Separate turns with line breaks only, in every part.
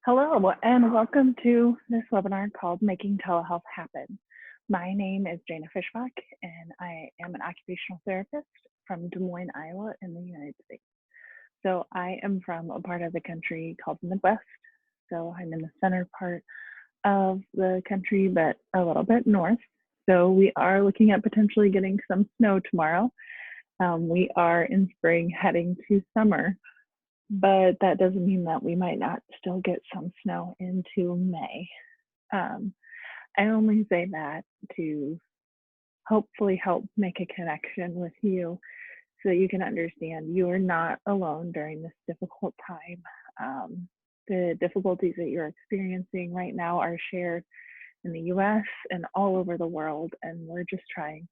Hello, and welcome to this webinar called Making Telehealth Happen. My name is Jana Fishbach, and I am an occupational therapist from Des Moines, Iowa in the United States. So I am from a part of the country called the Midwest. So I'm in the center part of the country, but a little bit north. So we are looking at potentially getting some snow tomorrow. We are in spring heading to summer, but that doesn't mean that we might not still get some snow into May. I only say that to hopefully help make a connection with you so that you can understand you are not alone during this difficult time. The difficulties that you're experiencing right now are shared in the US and all over the world, and we're just trying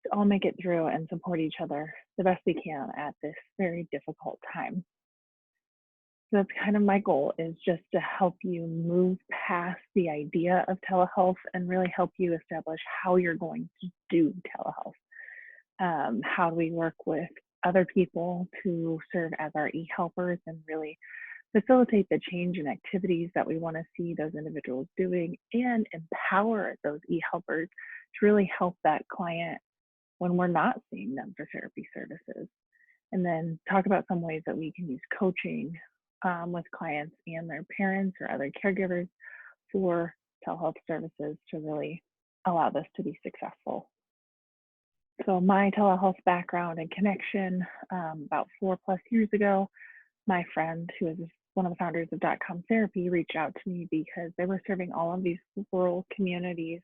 to all make it through and support each other the best we can at this very difficult time. So that's kind of my goal, is just to help you move past the idea of telehealth and really help you establish how you're going to do telehealth. How do we work with other people to serve as our e-helpers and really facilitate the change in activities that we want to see those individuals doing, and empower those e-helpers to really help that client when we're not seeing them for therapy services. And then talk about some ways that we can use coaching with clients and their parents or other caregivers for telehealth services to really allow this to be successful. So my telehealth background and connection, about 4+ years ago, my friend, who is one of the founders of .com Therapy, reached out to me because they were serving all of these rural communities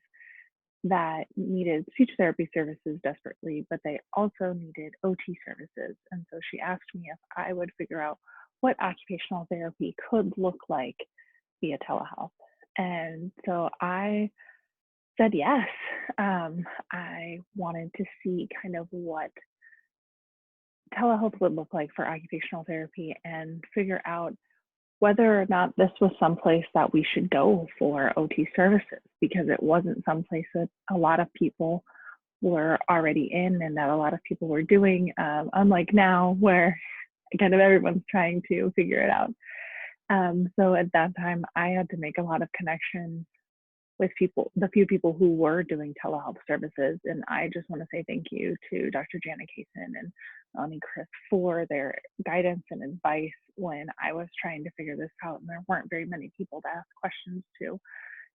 that needed speech therapy services desperately, but they also needed OT services. And so she asked me if I would figure out what occupational therapy could look like via telehealth. And so I said yes. I wanted to see kind of what telehealth would look like for occupational therapy and figure out whether or not this was someplace that we should go for OT services, because it wasn't someplace that a lot of people were already in and that a lot of people were doing, unlike now where kind of everyone's trying to figure it out. So at that time, I had to make a lot of connections with people, the few people who were doing telehealth services. And I just want to say thank you to Dr. Janet Kaysen and Melanie Chris for their guidance and advice when I was trying to figure this out. And there weren't very many people to ask questions to.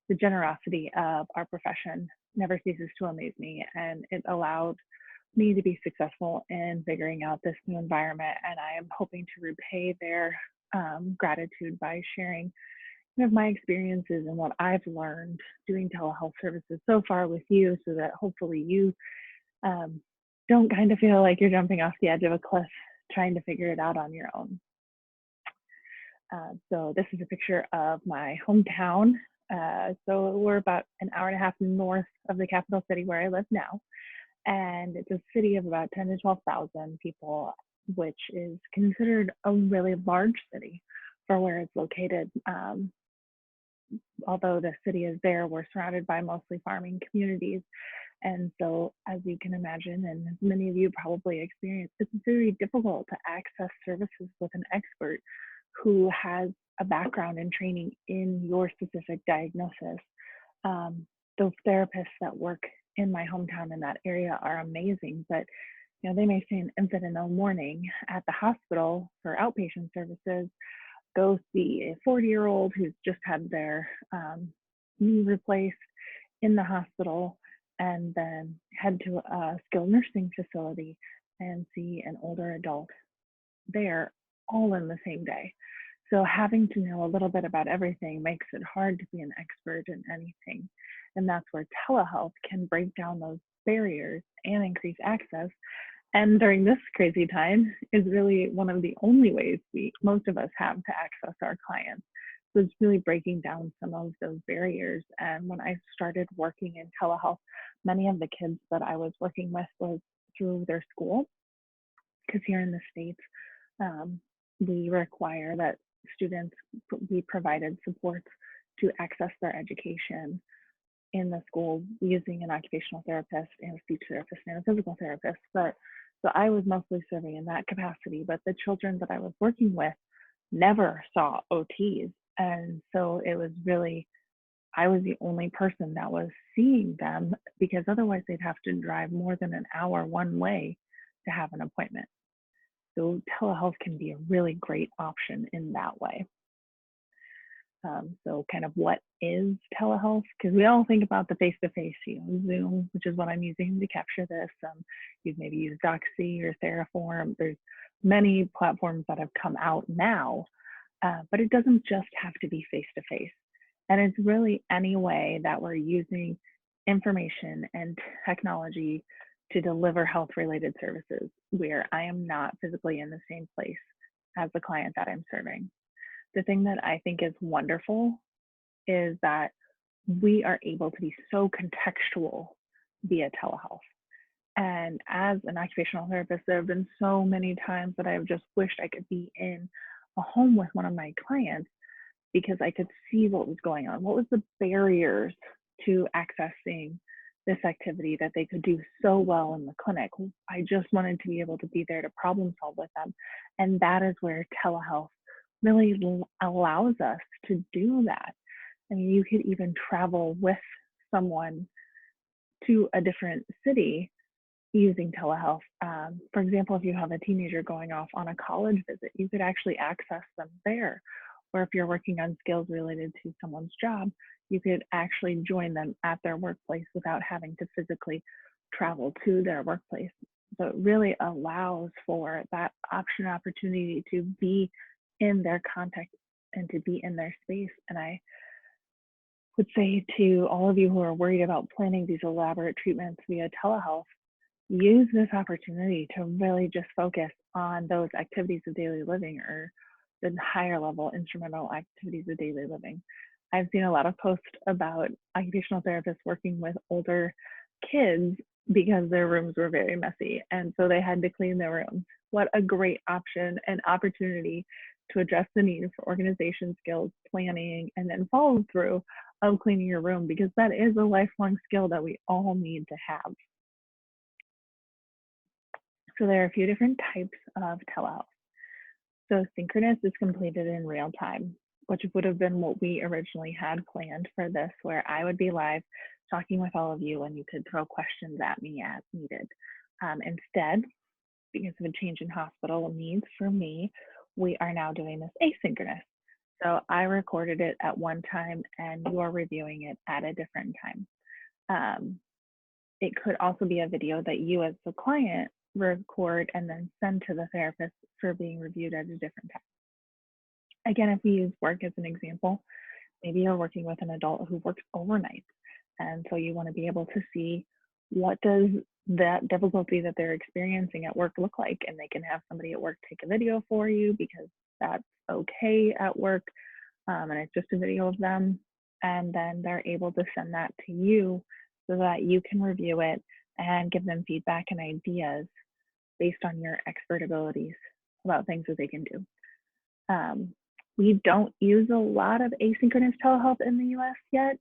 The generosity of our profession never ceases to amaze me, and it allowed me to be successful in figuring out this new environment. And I am hoping to repay their gratitude by sharing my experiences and what I've learned doing telehealth services so far with you, so that hopefully you don't kind of feel like you're jumping off the edge of a cliff trying to figure it out on your own. So this is a picture of my hometown. So we're about an hour and a half north of the capital city where I live now. And it's a city of about 10 to 12,000 people, which is considered a really large city for where it's located. Although the city is there, we're surrounded by mostly farming communities. And so, as you can imagine, and as many of you probably experienced, it's very difficult to access services with an expert who has a background and training in your specific diagnosis. Those therapists that work in my hometown in that area are amazing, but they may see an infant in the morning at the hospital for outpatient services, go see a 40-year-old who's just had their knee replaced in the hospital, and then head to a skilled nursing facility and see an older adult there, all in the same day. So having to know a little bit about everything makes it hard to be an expert in anything. And that's where telehealth can break down those barriers and increase access. And during this crazy time is really one of the only ways most of us have to access our clients. So it's really breaking down some of those barriers. And when I started working in telehealth, many of the kids that I was working with was through their school, because here in the States, we require that students be provided supports to access their education in the school using an occupational therapist and a speech therapist and a physical therapist. So I was mostly serving in that capacity, but the children that I was working with never saw OTs And so it was really, I was the only person that was seeing them because otherwise they'd have to drive more than an hour one way to have an appointment. So telehealth can be a really great option in that way. So kind of what is telehealth? Because we all think about the face-to-face, Zoom, which is what I'm using to capture this. You've maybe used Doxy or Theraform. There's many platforms that have come out now, but it doesn't just have to be face-to-face. And it's really any way that we're using information and technology to deliver health-related services where I am not physically in the same place as the client that I'm serving. The thing that I think is wonderful is that we are able to be so contextual via telehealth. And as an occupational therapist, there have been so many times that I've just wished I could be in a home with one of my clients because I could see what was going on. What was the barriers to accessing this activity that they could do so well in the clinic? I just wanted to be able to be there to problem solve with them. And that is where telehealth really allows us to do that. I mean, you could even travel with someone to a different city using telehealth. For example, if you have a teenager going off on a college visit, you could actually access them there. Or if you're working on skills related to someone's job, you could actually join them at their workplace without having to physically travel to their workplace. So it really allows for that opportunity to be in their contact and to be in their space. And I would say to all of you who are worried about planning these elaborate treatments via telehealth, use this opportunity to really just focus on those activities of daily living or the higher level instrumental activities of daily living. I've seen a lot of posts about occupational therapists working with older kids because their rooms were very messy and so they had to clean their rooms. What a great option and opportunity to address the need for organization skills, planning, and then follow through of cleaning your room, because that is a lifelong skill that we all need to have. So there are a few different types of telehealth. So synchronous is completed in real time, which would have been what we originally had planned for this, where I would be live talking with all of you and you could throw questions at me as needed. Instead, because of a change in hospital needs for me, we are now doing this asynchronous. So I recorded it at one time and you're reviewing it at a different time. It could also be a video that you as the client record and then send to the therapist for being reviewed at a different time. Again, if we use work as an example, maybe you're working with an adult who works overnight. And so you want to be able to see what does that difficulty that they're experiencing at work look like. And they can have somebody at work take a video for you because that's okay at work. And it's just a video of them. And then they're able to send that to you so that you can review it and give them feedback and ideas based on your expert abilities about things that they can do. We don't use a lot of asynchronous telehealth in the US yet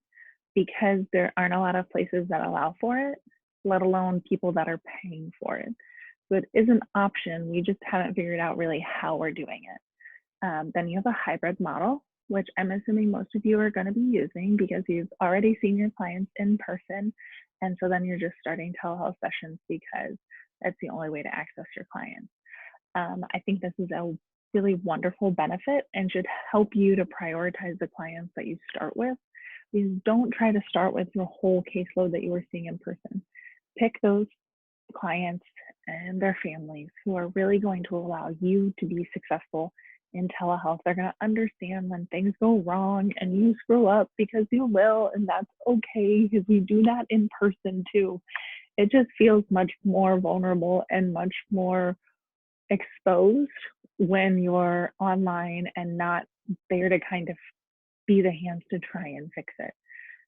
because there aren't a lot of places that allow for it, let alone people that are paying for it. So it is an option. We just haven't figured out really how we're doing it. Then you have a hybrid model, which I'm assuming most of you are going to be using because you've already seen your clients in person. And so then you're just starting telehealth sessions because that's the only way to access your clients. I think this is a really wonderful benefit and should help you to prioritize the clients that you start with. Please don't try to start with your whole caseload that you were seeing in person. Pick those clients and their families who are really going to allow you to be successful in telehealth. They're going to understand when things go wrong and you screw up, because you will, and that's okay, because we do that in person too. It just feels much more vulnerable and much more exposed when you're online and not there to kind of be the hands to try and fix it.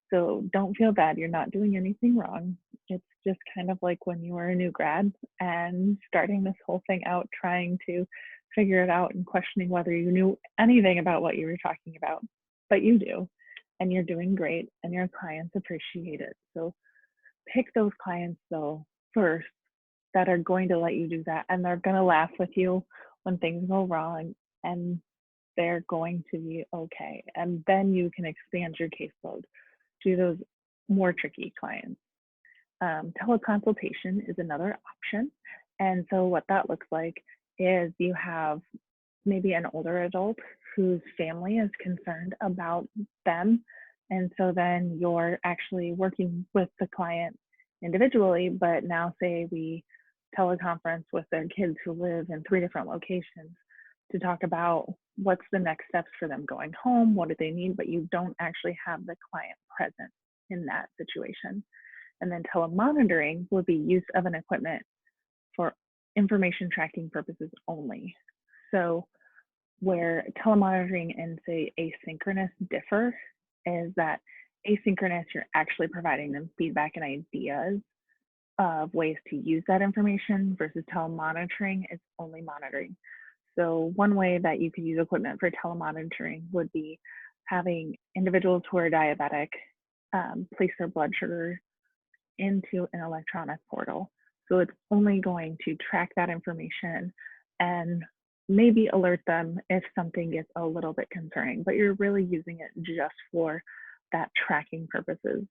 So don't feel bad. You're not doing anything wrong. It's just kind of like when you were a new grad and starting this whole thing out, trying to figure it out and questioning whether you knew anything about what you were talking about, but you do, and you're doing great and your clients appreciate it. So pick those clients though first that are going to let you do that, and they're going to laugh with you when things go wrong, and they're going to be okay. And then you can expand your caseload to those more tricky clients. Teleconsultation is another option. And so what that looks like is you have maybe an older adult whose family is concerned about them. And so then you're actually working with the client individually, but now say we teleconference with their kids who live in 3 different locations to talk about what's the next steps for them going home, what do they need, but you don't actually have the client present in that situation. And then telemonitoring would be use of an equipment for information tracking purposes only. So where telemonitoring and say asynchronous differ is that asynchronous, you're actually providing them feedback and ideas of ways to use that information versus telemonitoring is only monitoring. So one way that you could use equipment for telemonitoring would be having individuals who are diabetic place their blood sugar into an electronic portal. So it's only going to track that information and maybe alert them if something gets a little bit concerning, but you're really using it just for that tracking purposes.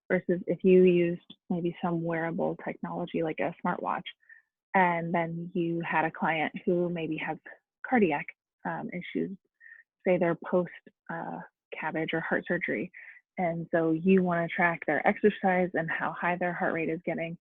Versus if you used maybe some wearable technology like a smartwatch, and then you had a client who maybe has cardiac issues, say they're post CABG or heart surgery, and so you want to track their exercise and how high their heart rate is getting,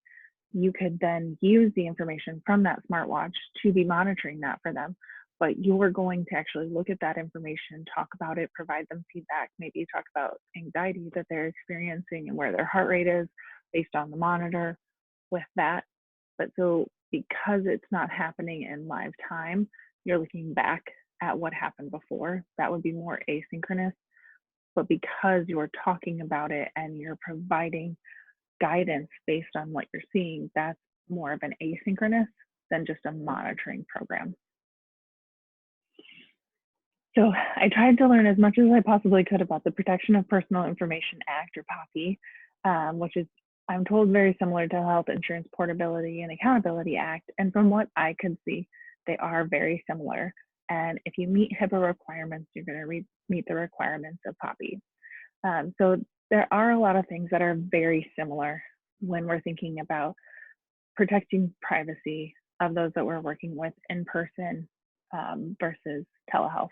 you could then use the information from that smartwatch to be monitoring that for them. But you're going to actually look at that information, talk about it, provide them feedback, maybe talk about anxiety that they're experiencing and where their heart rate is based on the monitor with that. But so because it's not happening in live time, you're looking back at what happened before. That would be more asynchronous. But because you're talking about it and you're providing guidance based on what you're seeing, that's more of an asynchronous than just a monitoring program. So I tried to learn as much as I possibly could about the Protection of Personal Information Act, or POPI, which is, I'm told, very similar to Health Insurance Portability and Accountability Act. And from what I could see, they are very similar. And if you meet HIPAA requirements, you're going to meet the requirements of POPI. So there are a lot of things that are very similar when we're thinking about protecting privacy of those that we're working with in person versus telehealth.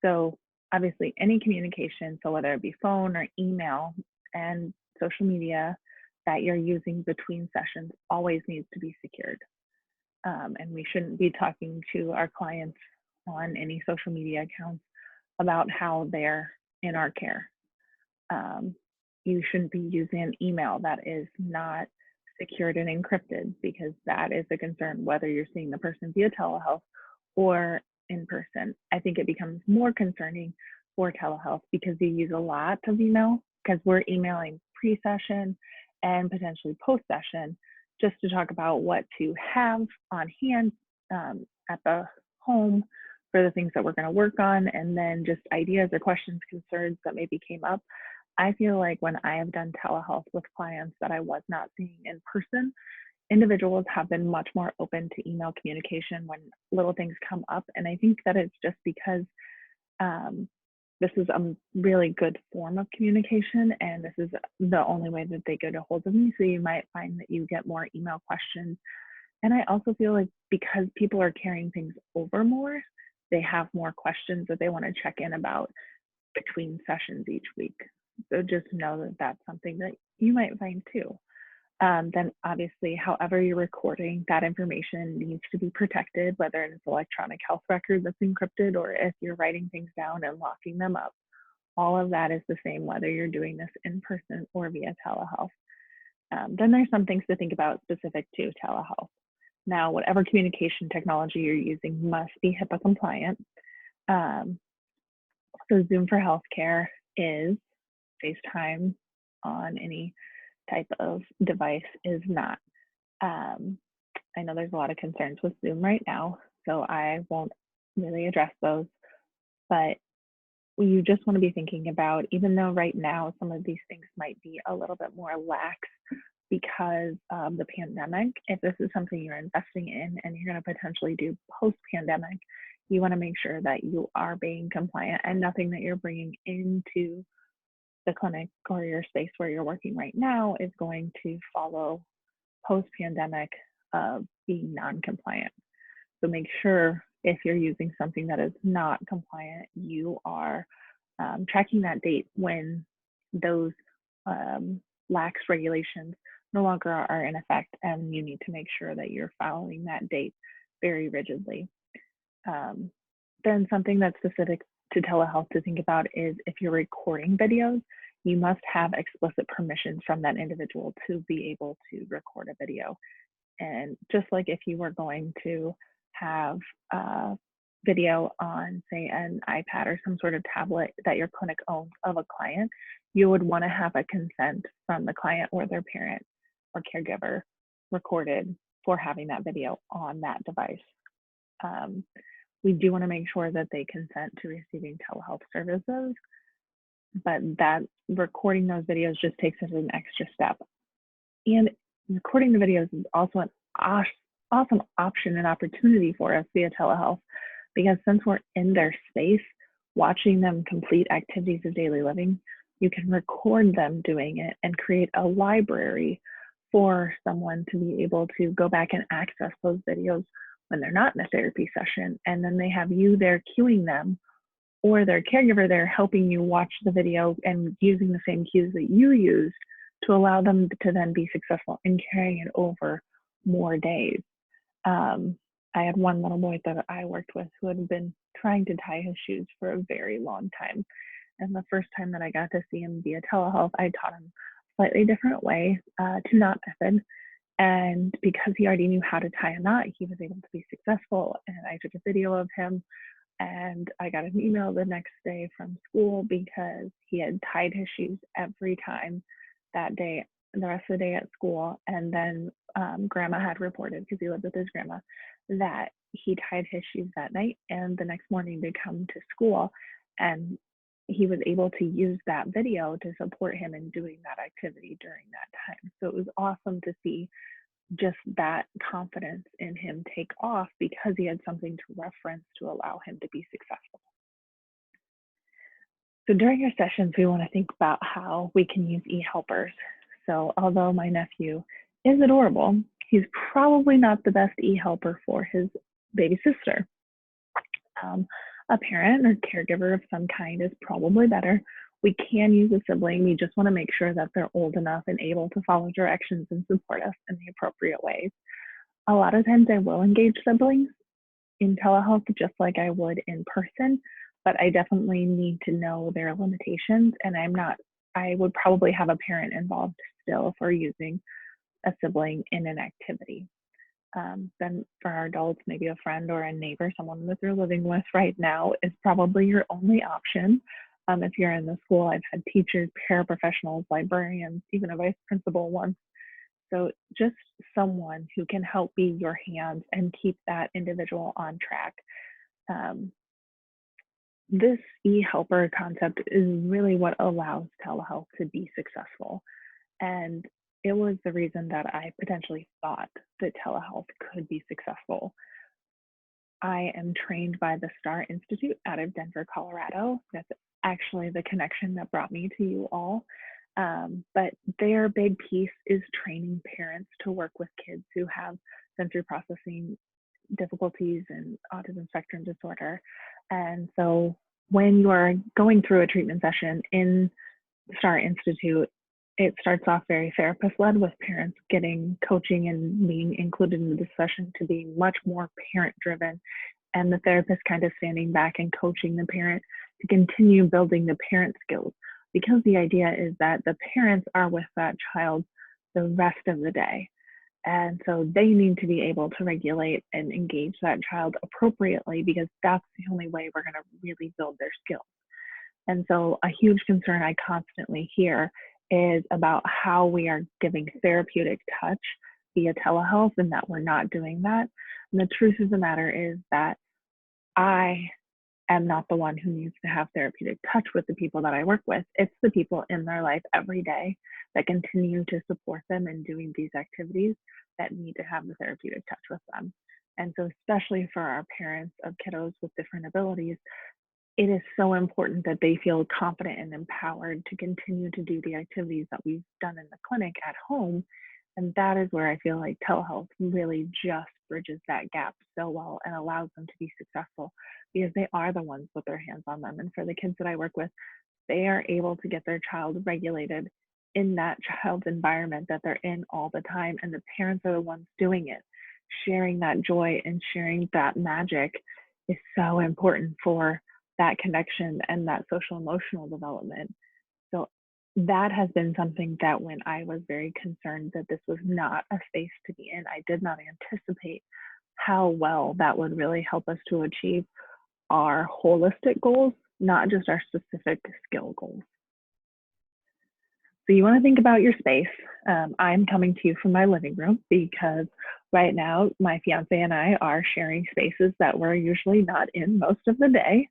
So obviously any communication, so whether it be phone or email and social media that you're using between sessions always needs to be secured. And we shouldn't be talking to our clients on any social media accounts about how they're in our care. You shouldn't be using an email that is not secured and encrypted, because that is a concern whether you're seeing the person via telehealth or in person. I think it becomes more concerning for telehealth because you use a lot of email, because we're emailing pre-session and potentially post-session just to talk about what to have on hand at the home for the things that we're going to work on, and then just ideas or questions, concerns that maybe came up. I feel like when I have done telehealth with clients that I was not seeing in person, individuals have been much more open to email communication when little things come up. And I think that it's just because this is a really good form of communication, and this is the only way that they get a hold of me. So you might find that you get more email questions. And I also feel like because people are carrying things over more, they have more questions that they want to check in about between sessions each week. So just know that that's something that you might find too. Then obviously, however you're recording, that information needs to be protected, whether it's electronic health record that's encrypted or if you're writing things down and locking them up. All of that is the same, whether you're doing this in person or via telehealth. Then there's some things to think about specific to telehealth. Now, whatever communication technology you're using must be HIPAA compliant. So Zoom for Healthcare is. FaceTime on any type of device is not. I know there's a lot of concerns with Zoom right now, so I won't really address those, but you just want to be thinking about, even though right now some of these things might be a little bit more lax because of the pandemic, if this is something you're investing in and you're going to potentially do post-pandemic, you want to make sure that you are being compliant and nothing that you're bringing into the clinic or your space where you're working right now is going to follow post-pandemic of being non-compliant. So make sure if you're using something that is not compliant, you are tracking that date when those lax regulations no longer are in effect, and you need to make sure that you're following that date very rigidly. Then something that's specific to telehealth to think about is if you're recording videos, you must have explicit permissions from that individual to be able to record a video. And just like if you were going to have a video on, say, an iPad or some sort of tablet that your clinic owns of a client, you would want to have a consent from the client or their parent or caregiver recorded for having that video on that device. We do want to make sure that they consent to receiving telehealth services, but that recording those videos just takes it an extra step. And recording the videos is also an awesome option and opportunity for us via telehealth, because since we're in their space, watching them complete activities of daily living, you can record them doing it and create a library for someone to be able to go back and access those videos when they're not in a therapy session. And then they have you there cueing them, or their caregiver there helping you watch the video and using the same cues that you used to allow them to then be successful in carrying it over more days. I had one little boy that I worked with who had been trying to tie his shoes for a very long time. And the first time that I got to see him via telehealth, I taught him a slightly different way, to knot method. And because he already knew how to tie a knot, he was able to be successful. And I took a video of him, and I got an email the next day from school because he had tied his shoes every time that day, the rest of the day at school. And then grandma had reported, because he lived with his grandma, that he tied his shoes that night, and the next morning they come to school, and he was able to use that video to support him in doing that activity during that time. So it was awesome to see just that confidence in him take off because he had something to reference to allow him to be successful. So during our sessions, we want to think about how we can use e-helpers. So although my nephew is adorable, he's probably not the best e-helper for his baby sister. A parent or caregiver of some kind is probably better. We can use a sibling. We just want to make sure that they're old enough and able to follow directions and support us in the appropriate ways. A lot of times I will engage siblings in telehealth just like I would in person, but I definitely need to know their limitations, and I would probably have a parent involved still if we're using a sibling in an activity. Then for our adults, maybe a friend or a neighbor, someone that you're living with right now is probably your only option. If you're in the school, I've had teachers, paraprofessionals, librarians, even a vice principal once. So just someone who can help be your hands and keep that individual on track. This e-helper concept is really what allows telehealth to be successful. And it was the reason that I potentially thought that telehealth could be successful. I am trained by the STAR Institute out of Denver, Colorado. That's actually the connection that brought me to you all. But their big piece is training parents to work with kids who have sensory processing difficulties and autism spectrum disorder. And so when you are going through a treatment session in STAR Institute, it starts off very therapist-led, with parents getting coaching and being included in the discussion, to being much more parent-driven, and the therapist kind of standing back and coaching the parent to continue building the parent skills, because the idea is that the parents are with that child the rest of the day. And so they need to be able to regulate and engage that child appropriately, because that's the only way we're going to really build their skills. And so a huge concern I constantly hear is about how we are giving therapeutic touch via telehealth, and that we're not doing that. And the truth of the matter is that I am not the one who needs to have therapeutic touch with the people that I work with. It's the people in their life every day that continue to support them in doing these activities that need to have the therapeutic touch with them. And so especially for our parents of kiddos with different abilities, it is so important that they feel confident and empowered to continue to do the activities that we've done in the clinic at home. And that is where I feel like telehealth really just bridges that gap so well and allows them to be successful because they are the ones with their hands on them. And for the kids that I work with, they are able to get their child regulated in that child's environment that they're in all the time. And the parents are the ones doing it. Sharing that joy and sharing that magic is so important for that connection and that social emotional development. So that has been something that when I was very concerned that this was not a space to be in, I did not anticipate how well that would really help us to achieve our holistic goals, not just our specific skill goals. So you want to think about your space. I'm coming to you from my living room because right now my fiance and I are sharing spaces that we're usually not in most of the day.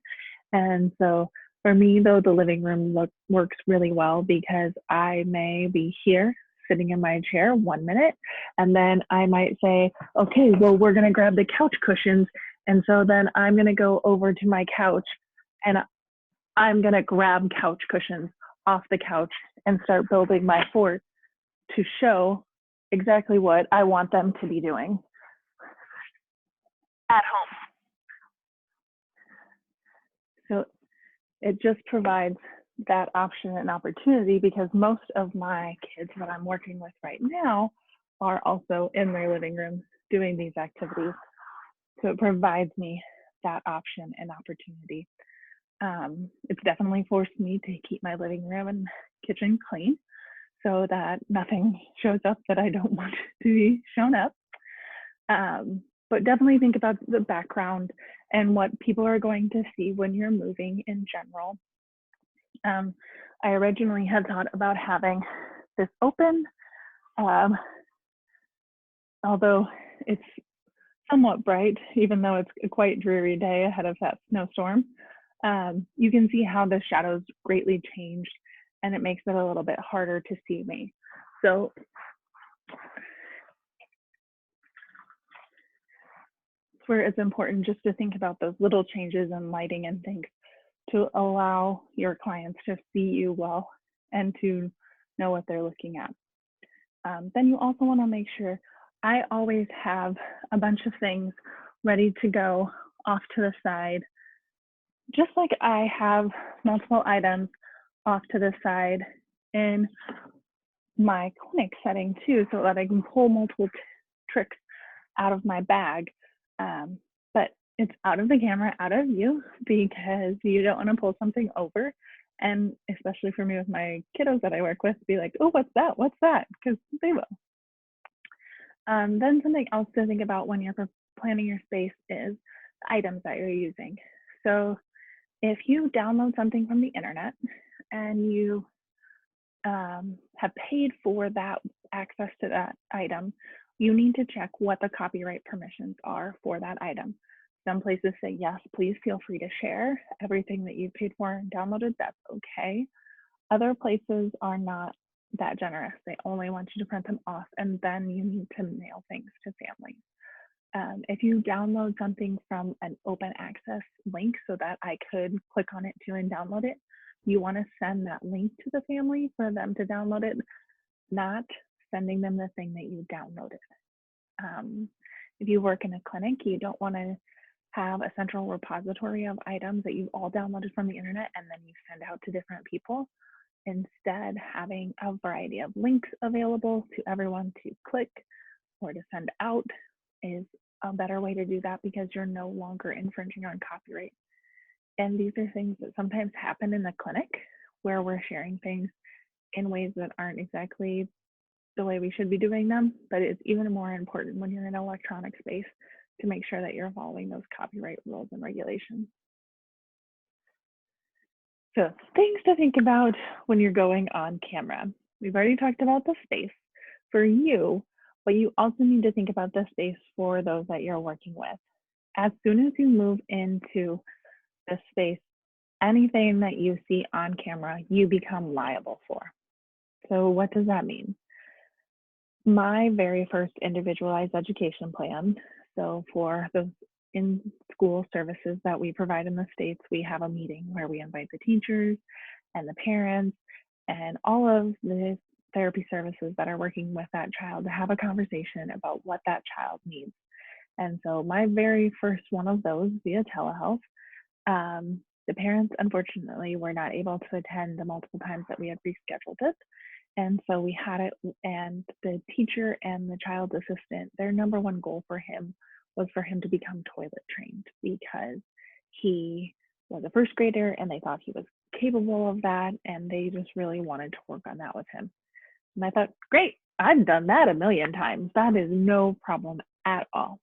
And so for me, though, the living room works really well because I may be here sitting in my chair 1 minute, and then I might say, okay, well, we're going to grab the couch cushions. And so then I'm going to go over to my couch and I'm going to grab couch cushions off the couch and start building my fort to show exactly what I want them to be doing at home. So it just provides that option and opportunity because most of my kids that I'm working with right now are also in their living rooms doing these activities. So it provides me that option and opportunity. It's definitely forced me to keep my living room and kitchen clean so that nothing shows up that I don't want to be shown up. But definitely think about the background and what people are going to see when you're moving in general. I originally had thought about having this open, although it's somewhat bright, even though it's a quite dreary day ahead of that snowstorm. You can see how the shadows greatly changed and it makes it a little bit harder to see me. So it's where it's important just to think about those little changes in lighting and things to allow your clients to see you well and to know what they're looking at. Then you also want to make sure I always have a bunch of things ready to go off to the side, just like I have multiple items off to the side in my clinic setting too, so that I can pull multiple tricks out of my bag. But it's out of the camera, out of you, because you don't want to pull something over. And especially for me with my kiddos that I work with, be like, oh, what's that? What's that? Because they will. Then something else to think about when you're planning your space is the items that you're using. So if you download something from the internet and you have paid for that access to that item, you need to check what the copyright permissions are for that item. Some places say, yes, please feel free to share everything that you've paid for and downloaded, that's okay. Other places are not that generous. They only want you to print them off and then you need to mail things to families. If you download something from an open access link so that I could click on it too and download it, you want to send that link to the family for them to download it, not sending them the thing that you downloaded. If you work in a clinic, you don't want to have a central repository of items that you've all downloaded from the internet and then you send out to different people. Instead, having a variety of links available to everyone to click or to send out is a better way to do that because you're no longer infringing on copyright. And these are things that sometimes happen in the clinic where we're sharing things in ways that aren't exactly the way we should be doing them, but it's even more important when you're in an electronic space to make sure that you're following those copyright rules and regulations. So things to think about when you're going on camera. We've already talked about the space for you, but you also need to think about the space for those that you're working with. As soon as you move into the space, anything that you see on camera, you become liable for. So what does that mean? My very first individualized education plan So for those in-school services that we provide in the States, we have a meeting where we invite the teachers and the parents and all of the therapy services that are working with that child to have a conversation about what that child needs. And so my very first one of those via telehealth, the parents unfortunately were not able to attend the multiple times that we had rescheduled it. And so we had it, and the teacher and the child assistant, their number one goal for him was for him to become toilet trained, because he was a first grader and they thought he was capable of that, and they just really wanted to work on that with him. And I thought, great, I've done that a million times. That is no problem at all.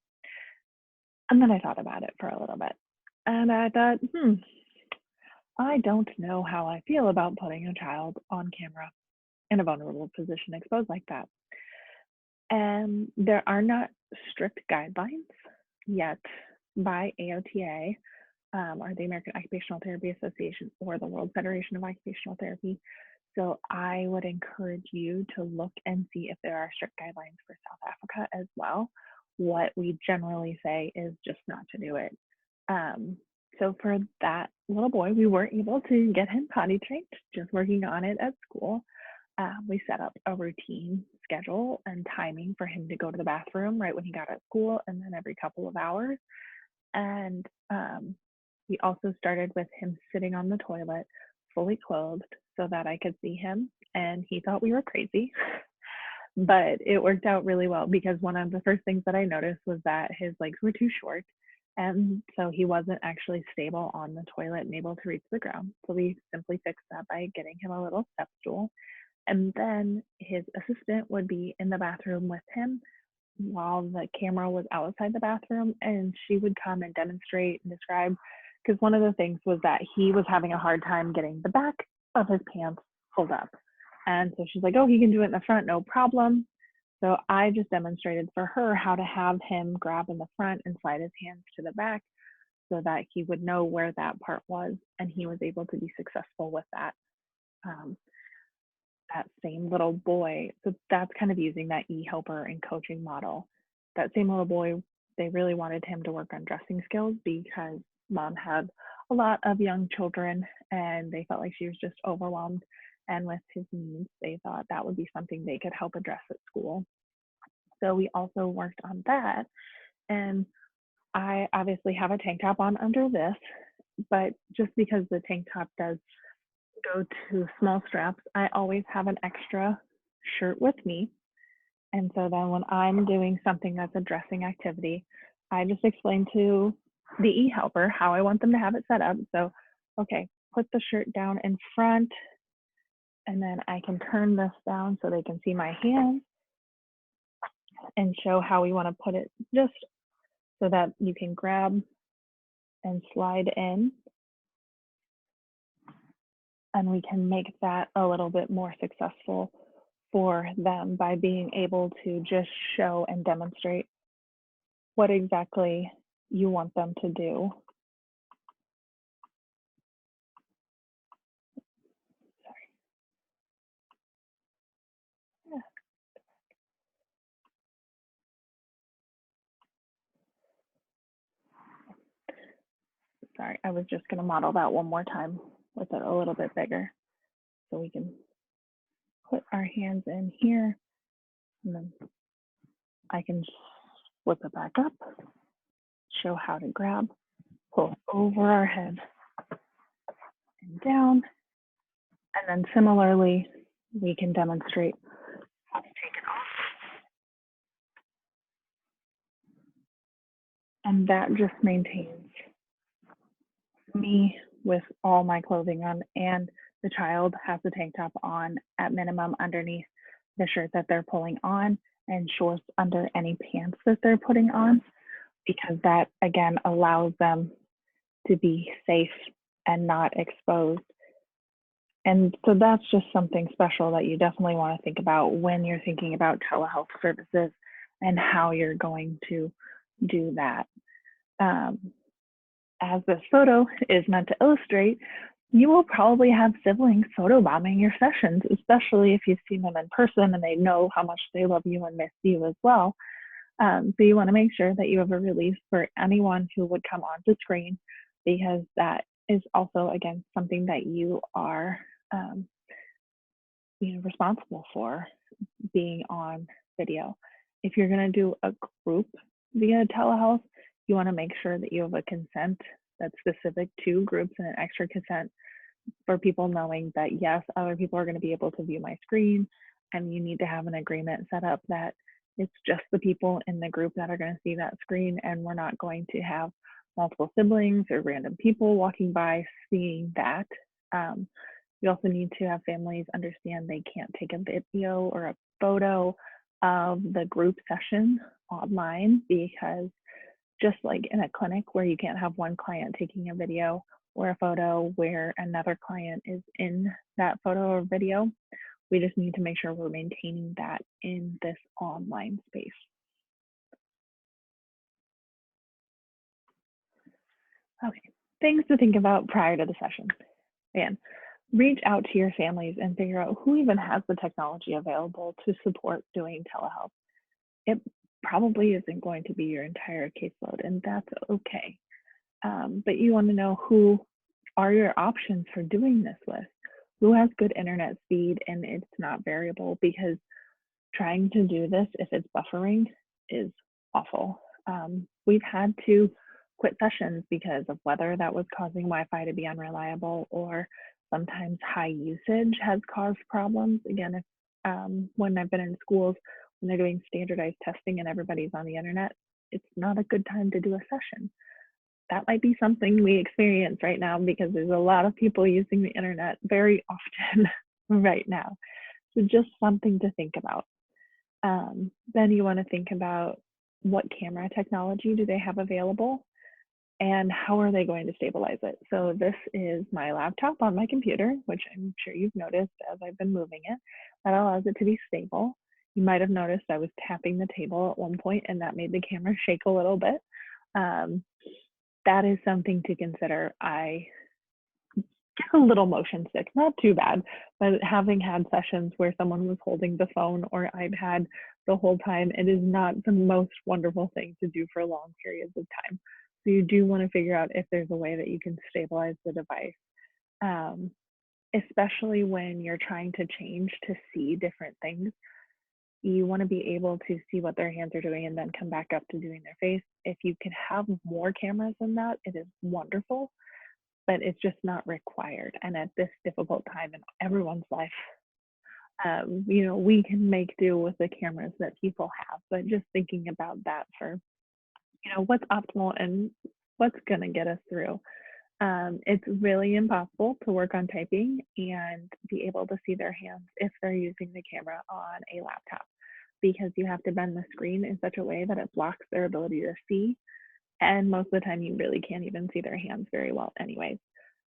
And then I thought about it for a little bit, and I thought, I don't know how I feel about putting a child on camera in a vulnerable position exposed like that. And there are not strict guidelines yet by AOTA, or the American Occupational Therapy Association, or the World Federation of Occupational Therapy. So I would encourage you to look and see if there are strict guidelines for South Africa as well. What we generally say is just not to do it. So for that little boy, we were able to get him potty trained, just working on it at school. We set up a routine schedule and timing for him to go to the bathroom right when he got out of school, and then every couple of hours. And we also started with him sitting on the toilet, fully clothed, so that I could see him. And he thought we were crazy, but it worked out really well, because one of the first things that I noticed was that his legs were too short. And so he wasn't actually stable on the toilet and able to reach the ground. So we simply fixed that by getting him a little step stool. And then his assistant would be in the bathroom with him while the camera was outside the bathroom, and she would come and demonstrate and describe, because one of the things was that he was having a hard time getting the back of his pants pulled up. And so she's like, oh, he can do it in the front, no problem. So I just demonstrated for her how to have him grab in the front and slide his hands to the back so that he would know where that part was, and he was able to be successful with that. That same little boy, so that's kind of using that e-helper and coaching model. That same little boy, they really wanted him to work on dressing skills, because mom had a lot of young children and they felt like she was just overwhelmed. And with his needs, they thought that would be something they could help address at school. So we also worked on that. And I obviously have a tank top on under this, but just because the tank top does go to small straps, I always have an extra shirt with me. And so then when I'm doing something that's a dressing activity, I just explain to the e-helper how I want them to have it set up. So, okay, put the shirt down in front, and then I can turn this down so they can see my hands, and show how we want to put it, just so that you can grab and slide in. And we can make that a little bit more successful for them by being able to just show and demonstrate what exactly you want them to do. Sorry, I was just going to model that one more time with it a little bit bigger. So we can put our hands in here, and then I can flip it back up, show how to grab, pull over our head and down. And then similarly, we can demonstrate how to take it off. And that just maintains me with all my clothing on, and the child has the tank top on at minimum underneath the shirt that they're pulling on, and shorts under any pants that they're putting on, because that again allows them to be safe and not exposed. And so that's just something special that you definitely want to think about when you're thinking about telehealth services and how you're going to do that. As this photo is meant to illustrate, you will probably have siblings photobombing your sessions, especially if you've seen them in person and they know how much they love you and miss you as well. So you want to make sure that you have a release for anyone who would come onto screen, because that is also, again, something that you are um, responsible for being on video. If you're going to do a group via telehealth, you want to make sure that you have a consent that's specific to groups and an extra consent for people knowing that, yes, other people are going to be able to view my screen, and you need to have an agreement set up that it's just the people in the group that are going to see that screen, and we're not going to have multiple siblings or random people walking by seeing that. You also need to have families understand they can't take a video or a photo of the group session online, because just like in a clinic where you can't have one client taking a video or a photo where another client is in that photo or video, we just need to make sure we're maintaining that in this online space. Okay, things to think about prior to the session. Again, reach out to your families and figure out who even has the technology available to support doing telehealth. It probably isn't going to be your entire caseload, and that's okay. But you want to know who are your options for doing this with, who has good internet speed and it's not variable, because trying to do this if it's buffering is awful. We've had to quit sessions because of weather that was causing Wi-Fi to be unreliable, or sometimes high usage has caused problems. Again, if when I've been in schools, when they're doing standardized testing and everybody's on the internet, it's not a good time to do a session. That might be something we experience right now because there's a lot of people using the internet very often right now. So just something to think about. Then you want to think about what camera technology do they have available and how are they going to stabilize it. So this is my laptop on my computer, which I'm sure you've noticed as I've been moving it. That allows it to be stable. You might have noticed I was tapping the table at one point and that made the camera shake a little bit. That is something to consider. I get a little motion sick, not too bad, but having had sessions where someone was holding the phone or iPad the whole time, it is not the most wonderful thing to do for long periods of time. So you do want to figure out if there's a way that you can stabilize the device, especially when you're trying to change to see different things. You want to be able to see what their hands are doing and then come back up to doing their face. If you can have more cameras than that, it is wonderful, but it's just not required. And at this difficult time in everyone's life, we can make do with the cameras that people have, but just thinking about that for, what's optimal and what's going to get us through. It's really impossible to work on typing and be able to see their hands if they're using the camera on a laptop, because you have to bend the screen in such a way that it blocks their ability to see. And most of the time, you really can't even see their hands very well, anyways.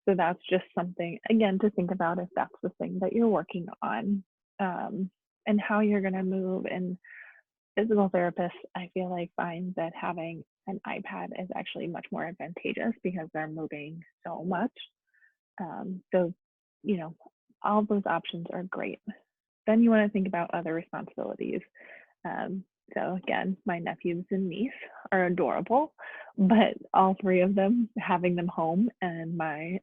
So that's just something, again, to think about if that's the thing that you're working on, and how you're going to move. And physical therapists, I feel like, find that having an iPad is actually much more advantageous because they're moving so much. So, all those options are great. Then you want to think about other responsibilities. So again, my nephews and niece are adorable, but all three of them, having them home and my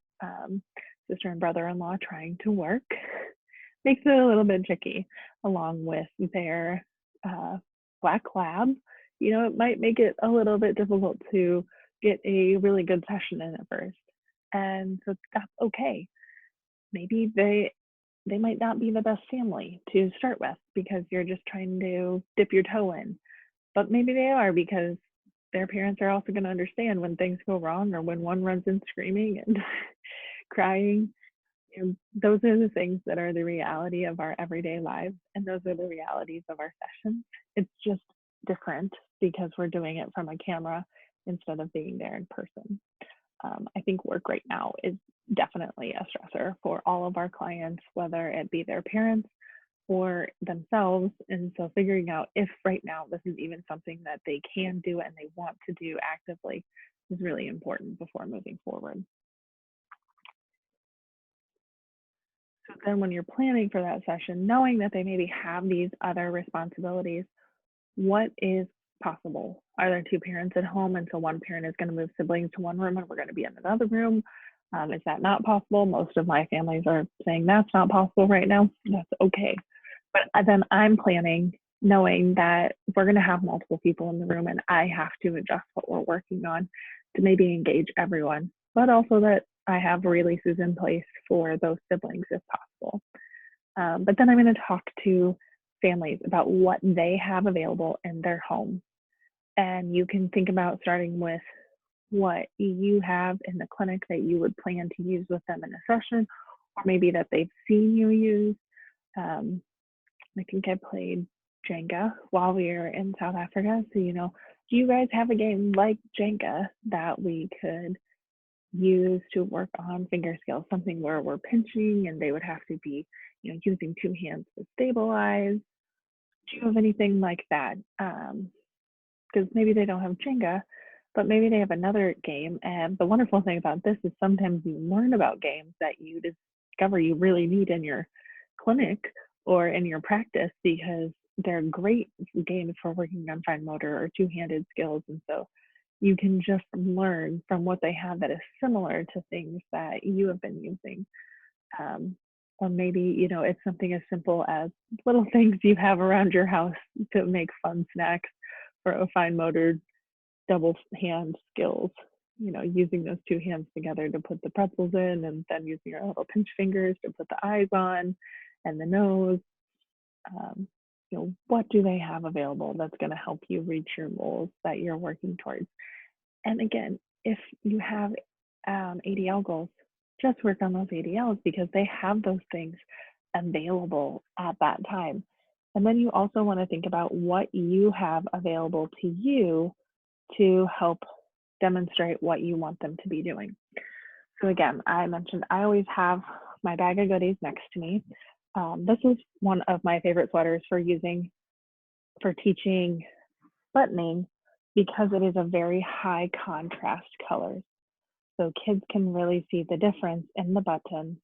sister and brother-in-law trying to work makes it a little bit tricky, along with their black lab. It might make it a little bit difficult to get a really good session in at first. And so that's okay. Maybe they might not be the best family to start with because you're just trying to dip your toe in, but maybe they are, because their parents are also going to understand when things go wrong or when one runs in screaming and crying. Those are the things that are the reality of our everyday lives, and those are the realities of our sessions. It's just different because we're doing it from a camera instead of being there in person. I think work right now is definitely a stressor for all of our clients, whether it be their parents or themselves. And so figuring out if right now this is even something that they can do and they want to do actively is really important before moving forward. So then when you're planning for that session, knowing that they maybe have these other responsibilities, what is possible? Are there two parents at home and so one parent is going to move siblings to one room and we're going to be in another room? Is that not possible? Most of my families are saying that's not possible right now. That's okay. But then I'm planning knowing that we're going to have multiple people in the room and I have to adjust what we're working on to maybe engage everyone, but also that I have releases in place for those siblings if possible. But then I'm going to talk to families about what they have available in their home. And you can think about starting with what you have in the clinic that you would plan to use with them in a session, or maybe that they've seen you use. I think I played Jenga while we were in South Africa. So, do you guys have a game like Jenga that we could use to work on finger skills, something where we're pinching and they would have to be, using two hands to stabilize? Do you have anything like that? Because maybe they don't have Jenga, but maybe they have another game. And the wonderful thing about this is sometimes you learn about games that you discover you really need in your clinic or in your practice, because they're great games for working on fine motor or two-handed skills. And so you can just learn from what they have that is similar to things that you have been using. Or maybe, it's something as simple as little things you have around your house to make fun snacks for a fine motor double hand skills, using those two hands together to put the pretzels in, and then using your little pinch fingers to put the eyes on and the nose. What do they have available that's going to help you reach your goals that you're working towards? And again, if you have ADL goals, just work on those ADLs because they have those things available at that time. And then you also want to think about what you have available to you to help demonstrate what you want them to be doing. So again, I mentioned I always have my bag of goodies next to me. This is one of my favorite sweaters for teaching buttoning, because it is a very high contrast color. So kids can really see the difference in the button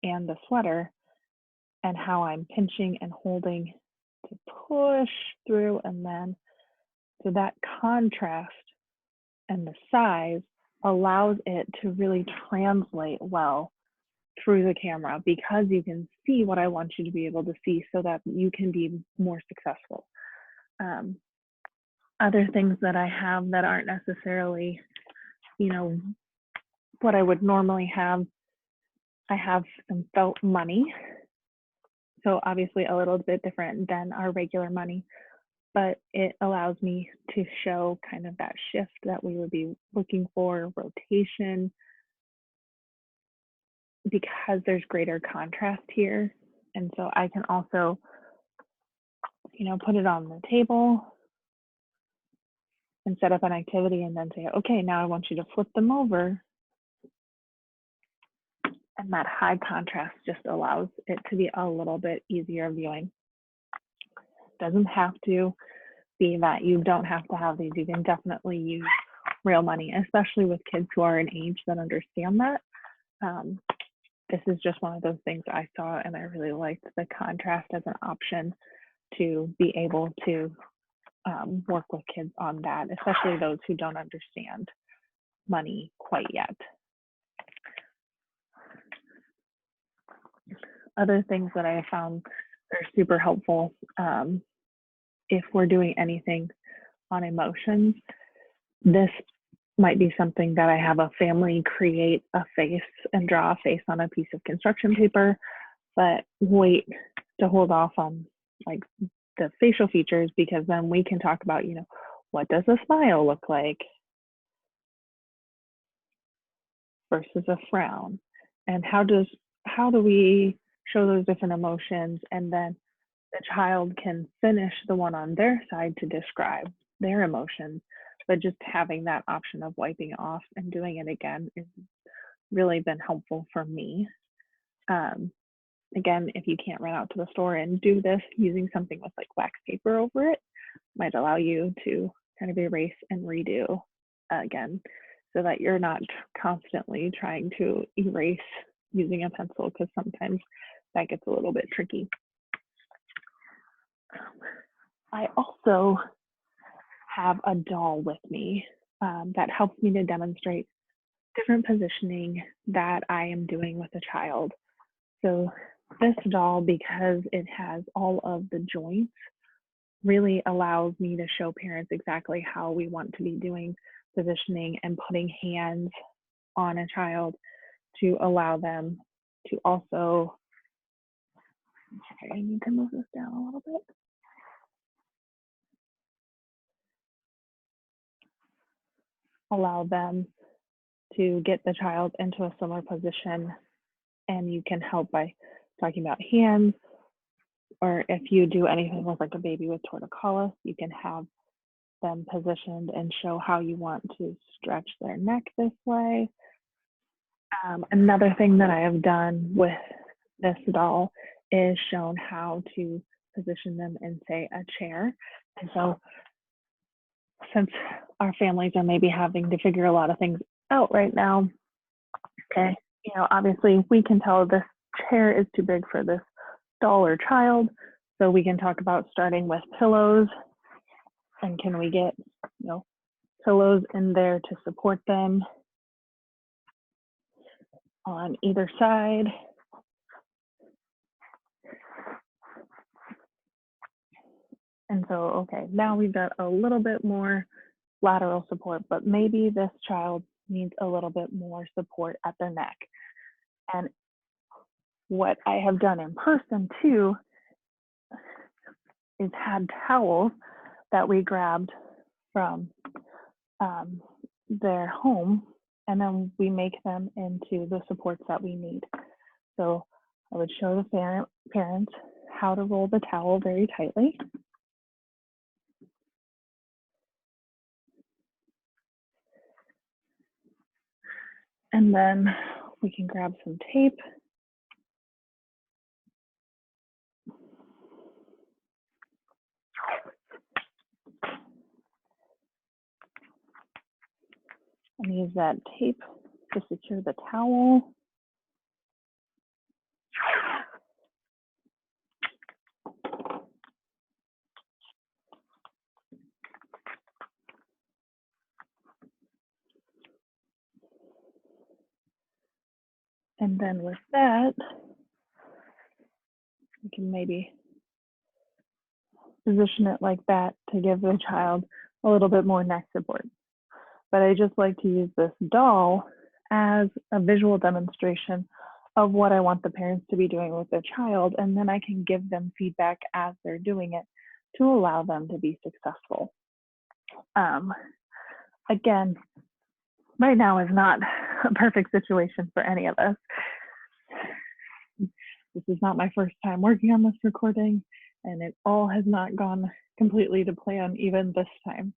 and the sweater and how I'm pinching and holding to push through. And then so that contrast and the size allows it to really translate well through the camera, because you can see what I want you to be able to see so that you can be more successful. Other things that I have that aren't necessarily, what I would normally have, I have some felt money. So obviously a little bit different than our regular money, but it allows me to show kind of that shift that we would be looking for, rotation, because there's greater contrast here. And so I can also, put it on the table and set up an activity and then say, okay, now I want you to flip them over. And that high contrast just allows it to be a little bit easier viewing. Doesn't have to be that you don't have to have these. You can definitely use real money, especially with kids who are in age that understand that. This is just one of those things I saw, and I really liked the contrast as an option to be able to work with kids on that, especially those who don't understand money quite yet. Other things that I have found are super helpful if we're doing anything on emotions. This might be something that I have a family create a face and draw a face on a piece of construction paper, but wait to hold off on like the facial features, because then we can talk about, what does a smile look like versus a frown, and how do we show those different emotions, and then the child can finish the one on their side to describe their emotions. But just having that option of wiping off and doing it again has really been helpful for me. Again, if you can't run out to the store and do this, using something with like wax paper over it might allow you to kind of erase and redo again, so that you're not constantly trying to erase using a pencil, because sometimes that gets a little bit tricky. I also have a doll with me that helps me to demonstrate different positioning that I am doing with a child. So this doll, because it has all of the joints, really allows me to show parents exactly how we want to be doing positioning and putting hands on a child to allow them to also, okay, I need to move this down a little bit. Allow them to get the child into a similar position, and you can help by talking about hands, or if you do anything with like a baby with torticollis, you can have them positioned and show how you want to stretch their neck this way. Another thing that I have done with this doll is shown how to position them in, say, a chair. And so since our families are maybe having to figure a lot of things out right now, okay, obviously we can tell this chair is too big for this doll or child. So we can talk about starting with pillows, and can we get, pillows in there to support them on either side. And so, okay, now we've got a little bit more lateral support, but maybe this child needs a little bit more support at their neck. And what I have done in person too is had towels that we grabbed from their home, and then we make them into the supports that we need. So I would show the parents how to roll the towel very tightly. And then we can grab some tape. And use that tape to secure the towel. And then with that, we can maybe position it like that to give the child a little bit more neck support. But I just like to use this doll as a visual demonstration of what I want the parents to be doing with their child, and then I can give them feedback as they're doing it to allow them to be successful. Again, right now is not a perfect situation for any of us. This is not my first time working on this recording, and it all has not gone completely to plan even this time.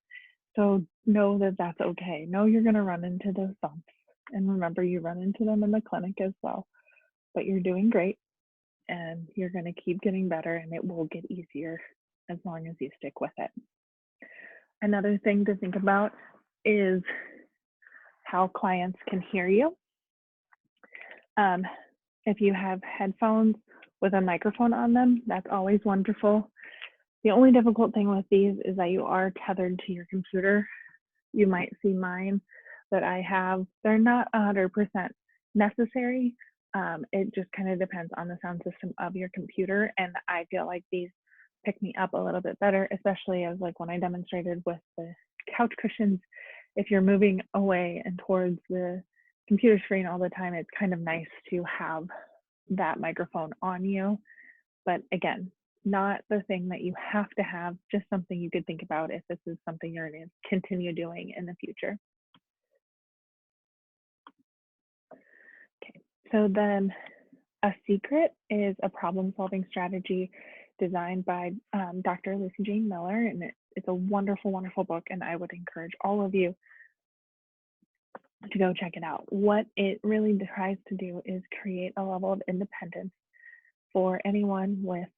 So know that that's okay. Know you're going to run into those bumps. And remember, you run into them in the clinic as well. But you're doing great, and you're going to keep getting better, and it will get easier as long as you stick with it. Another thing to think about is how clients can hear you. If you have headphones with a microphone on them, that's always wonderful. The only difficult thing with these is that you are tethered to your computer. You might see mine that I have. They're not 100% necessary. It just kind of depends on the sound system of your computer. And I feel like these pick me up a little bit better, especially as like when I demonstrated with the couch cushions. If you're moving away and towards the computer screen all the time, it's kind of nice to have that microphone on you. But again, not the thing that you have to have, just something you could think about if this is something you're going to continue doing in the future. Okay, so then a secret is a problem-solving strategy designed by Dr. Lucy Jane Miller, and it's a wonderful, wonderful book, and I would encourage all of you to go check it out. What it really tries to do is create a level of independence for anyone with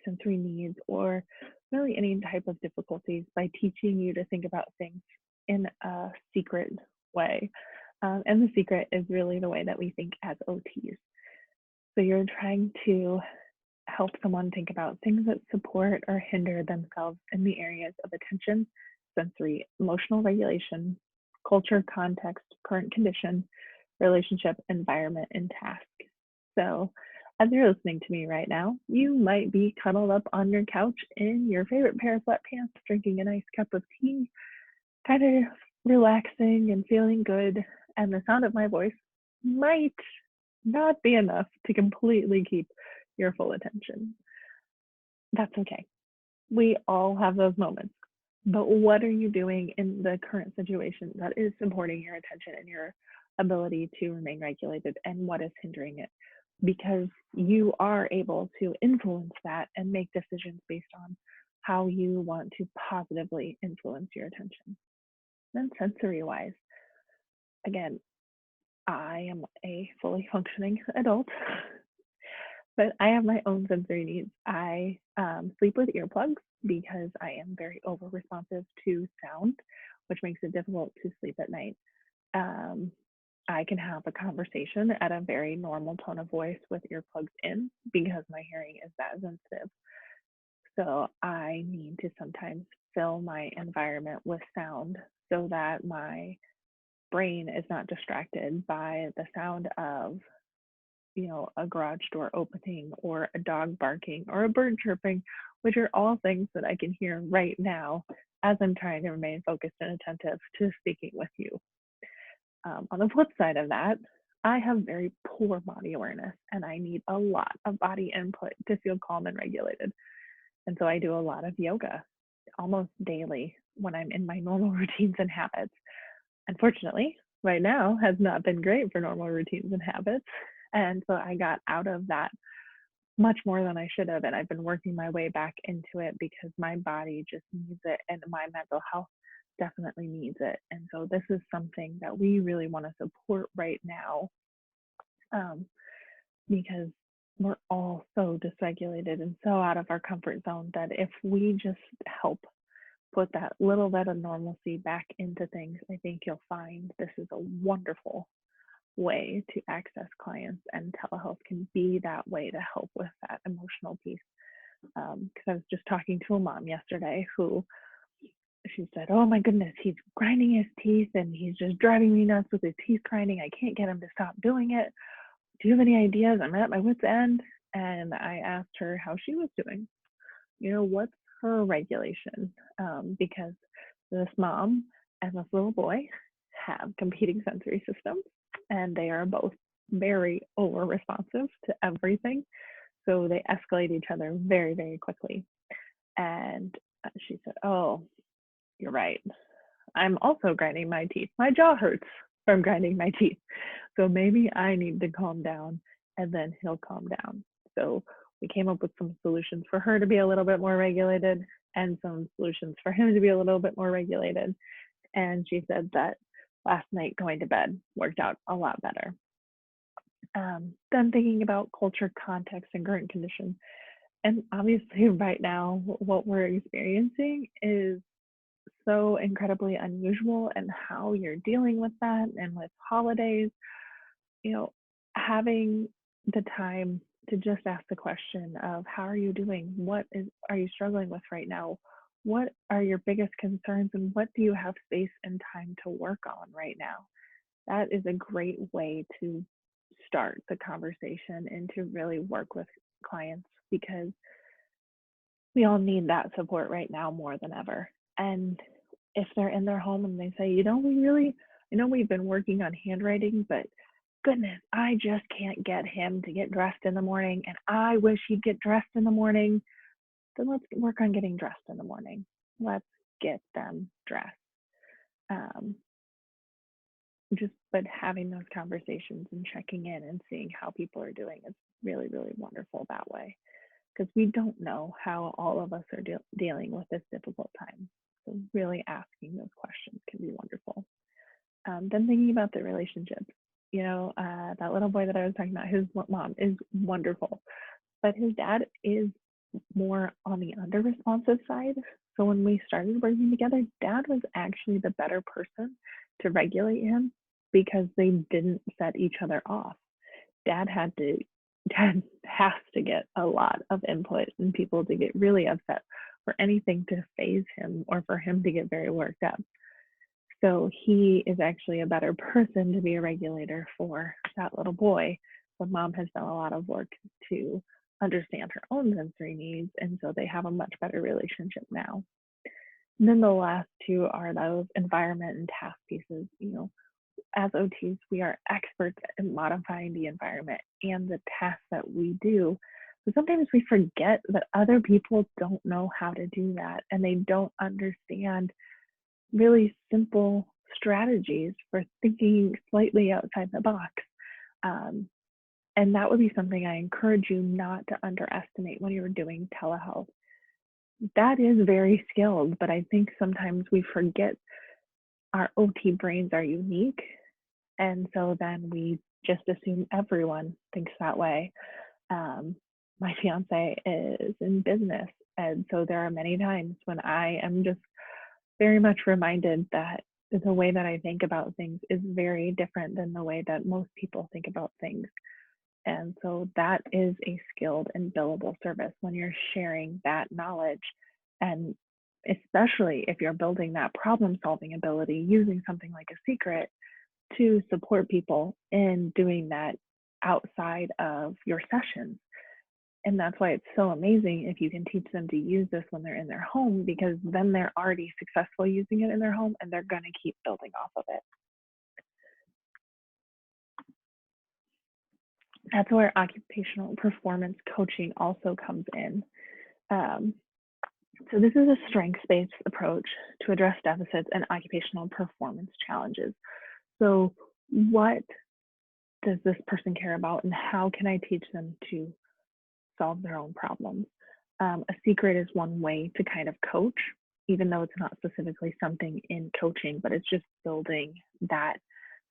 sensory needs or really any type of difficulties by teaching you to think about things in a secret way. And the secret is really the way that we think as OTs. So you're trying to help someone think about things that support or hinder themselves in the areas of attention, sensory, emotional regulation, culture, context, current condition, relationship, environment, and task. So, as you're listening to me right now, you might be cuddled up on your couch in your favorite pair of sweatpants, drinking a nice cup of tea, kind of relaxing and feeling good. And the sound of my voice might not be enough to completely keep your full attention. That's okay. We all have those moments. But what are you doing in the current situation that is supporting your attention and your ability to remain regulated, and what is hindering it? Because you are able to influence that and make decisions based on how you want to positively influence your attention. Then, sensory wise, again, I am a fully functioning adult, but I have my own sensory needs. I sleep with earplugs because I am very over responsive to sound, which makes it difficult to sleep at night. Um, I can have a conversation at a very normal tone of voice with earplugs in because my hearing is that sensitive. So I need to sometimes fill my environment with sound so that my brain is not distracted by the sound of, a garage door opening or a dog barking or a bird chirping, which are all things that I can hear right now as I'm trying to remain focused and attentive to speaking with you. On the flip side of that, I have very poor body awareness and I need a lot of body input to feel calm and regulated. And so I do a lot of yoga almost daily when I'm in my normal routines and habits. Unfortunately, right now has not been great for normal routines and habits. And so I got out of that much more than I should have. And I've been working my way back into it because my body just needs it and my mental health definitely needs it. And so this is something that we really want to support right now, because we're all so dysregulated and so out of our comfort zone that if we just help put that little bit of normalcy back into things, I think you'll find this is a wonderful way to access clients, and telehealth can be that way to help with that emotional piece. Because I was just talking to a mom yesterday who she said, "Oh my goodness, he's grinding his teeth and he's just driving me nuts with his teeth grinding. I can't get him to stop doing it. Do you have any ideas? I'm at my wit's end." And I asked her how she was doing. What's her regulation? Because this mom and this little boy have competing sensory systems, and they are both very over responsive to everything. So they escalate each other very, very quickly. And she said, "Oh, you're right. I'm also grinding my teeth. My jaw hurts from grinding my teeth. So maybe I need to calm down and then he'll calm down." So we came up with some solutions for her to be a little bit more regulated and some solutions for him to be a little bit more regulated. And she said that last night going to bed worked out a lot better. Then thinking about culture, context, and current condition. And obviously, right now, what we're experiencing is so incredibly unusual, and how you're dealing with that and with holidays, you know, having the time to just ask the question of how are you doing? Are you struggling with right now? What are your biggest concerns, and what do you have space and time to work on right now? That is a great way to start the conversation and to really work with clients, because we all need that support right now more than ever. And if they're in their home and they say, we've been working on handwriting, but goodness, I just can't get him to get dressed in the morning, and I wish he'd get dressed in the morning, then let's work on getting dressed in the morning. Let's get them dressed. But having those conversations and checking in and seeing how people are doing is really, really wonderful that way, because we don't know how all of us are dealing with this difficult time. So really asking those questions can be wonderful. Then thinking about the relationships, that little boy that I was talking about, his mom is wonderful, but his dad is more on the under responsive side. So when we started working together, dad was actually the better person to regulate him because they didn't set each other off. Dad has to get a lot of input and people to get really upset for anything to phase him or for him to get very worked up. So he is actually a better person to be a regulator for that little boy. But mom has done a lot of work to understand her own sensory needs, and so they have a much better relationship now. And then the last two are those environment and task pieces. As OTs, we are experts in modifying the environment and the tasks that we do. But sometimes we forget that other people don't know how to do that, and they don't understand really simple strategies for thinking slightly outside the box. Um, and that would be something I encourage you not to underestimate when you're doing telehealth. That is very skilled, but I think sometimes we forget our OT brains are unique. And so then we just assume everyone thinks that way. My fiance is in business. And so there are many times when I am just very much reminded that the way that I think about things is very different than the way that most people think about things. And so that is a skilled and billable service when you're sharing that knowledge. And especially if you're building that problem solving ability using something like a secret to support people in doing that outside of your sessions. And that's why it's so amazing if you can teach them to use this when they're in their home, because then they're already successful using it in their home and they're going to keep building off of it. That's where occupational performance coaching also comes in. So this is a strengths-based approach to address deficits and occupational performance challenges. So what does this person care about, and how can I teach them to solve their own problems? A secret is one way to kind of coach, even though it's not specifically something in coaching, but it's just building that